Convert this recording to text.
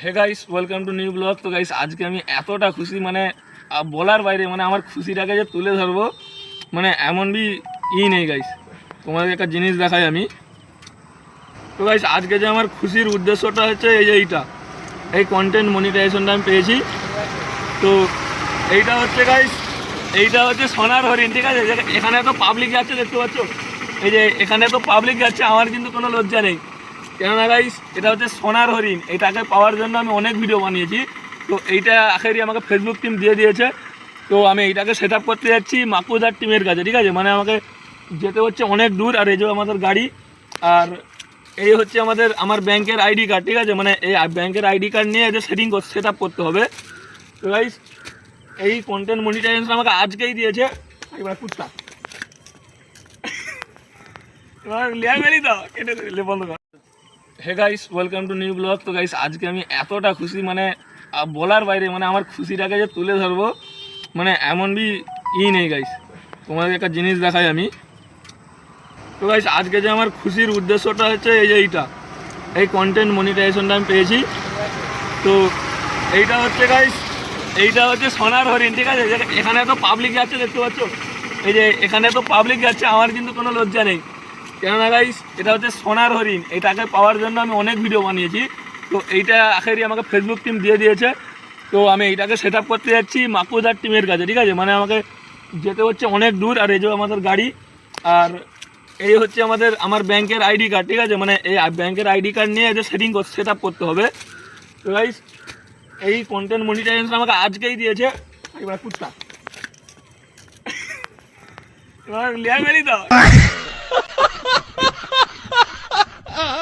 Hey guys, welcome to new blog. তো guys, আজকে আমি এতটা খুশি, মানে বলার বাইরে, মানে আমার খুশিটাকে যে তুলে ধরবো, মানে এমন নেই গাইস। তোমাদের একটা জিনিস দেখাই আমি। তো গাইস, আজকে যে আমার খুশির উদ্দেশ্যটা হচ্ছে এই কন্টেন্ট মনিটাইজেশনটা আমি পেয়েছি। তো এইটা হচ্ছে গাইস, এইটা হচ্ছে সোনার হরিণ, ঠিক আছে? এখানে তো পাবলিক যাচ্ছে, দেখতে পাচ্ছ? এই যে এখানে তো পাবলিক যাচ্ছে, আমার কিন্তু কোনো লজ্জা নেই। কেননা গাইস, এটা হচ্ছে সোনার হরিণ। এটাকে পাওয়ার জন্য আমি অনেক ভিডিও বানিয়েছি। তো এইটা আখেরই আমাকে ফেসবুক টিম দিয়ে দিয়েছে। তো আমি এইটাকে সেট আপ করতে যাচ্ছি মাকুদার টিমের কাছে, ঠিক আছে? মানে আমাকে যেতে হচ্ছে অনেক দূর। আর এই যে আমাদের গাড়ি, আর এই হচ্ছে আমার ব্যাংকের আইডি কার্ড, ঠিক আছে? মানে এই ব্যাংকের আইডি কার্ড নিয়ে যে সেট আপ করতে হবে। তো গাইস, এই কন্টেন্ট মনিটাইজেশন আমাকে আজকেই দিয়েছে। এবার কুত্তা এবার লিয়া গেলি তো কেটে দিলে, বন্ধ কর। Hey guys, welcome to new blog. তো গাইস, আজকে আমি এতটা খুশি, মানে বলার বাইরে, মানে আমার খুশিটাকে যে তুলে ধরবো, মানে এমন নেই গাইস। তোমাদের একটা জিনিস দেখাই আমি। তো গাইস, আজকে যে আমার খুশির উদ্দেশ্যটা হচ্ছে এই কন্টেন্ট মনিটাইজেশনটা আমি পেয়েছি। তো এইটা হচ্ছে গাইস, এইটা হচ্ছে সোনার হরিণ, ঠিক আছে? এখানে তো পাবলিক যাচ্ছে, দেখতে পাচ্ছ? এই যে এখানে তো পাবলিক যাচ্ছে, আমার কিন্তু কোনো লজ্জা নেই। কেননা গাইস, এটা হচ্ছে সোনার হরিণ। এটাকে পাওয়ার জন্য আমি অনেক ভিডিও বানিয়েছি। তো এইটা আখেরই আমাকে ফেসবুক টিম দিয়ে দিয়েছে। তো আমি এইটাকে সেট আপ করতে যাচ্ছি মাকুদার টিমের কাছে, ঠিক আছে? মানে আমাকে যেতে হচ্ছে অনেক দূর। আর এই যে আমাদের গাড়ি, আর এই হচ্ছে আমার ব্যাংকের আইডি কার্ড, ঠিক আছে? মানে এই ব্যাংকের আইডি কার্ড নিয়ে যে সেট আপ করতে হবে। তো গাইস, এই কন্টেন্ট মনিটাইজেশন আমাকে আজকেই দিয়েছে। এবার কুত্তা এবার লিয়া গেলি তো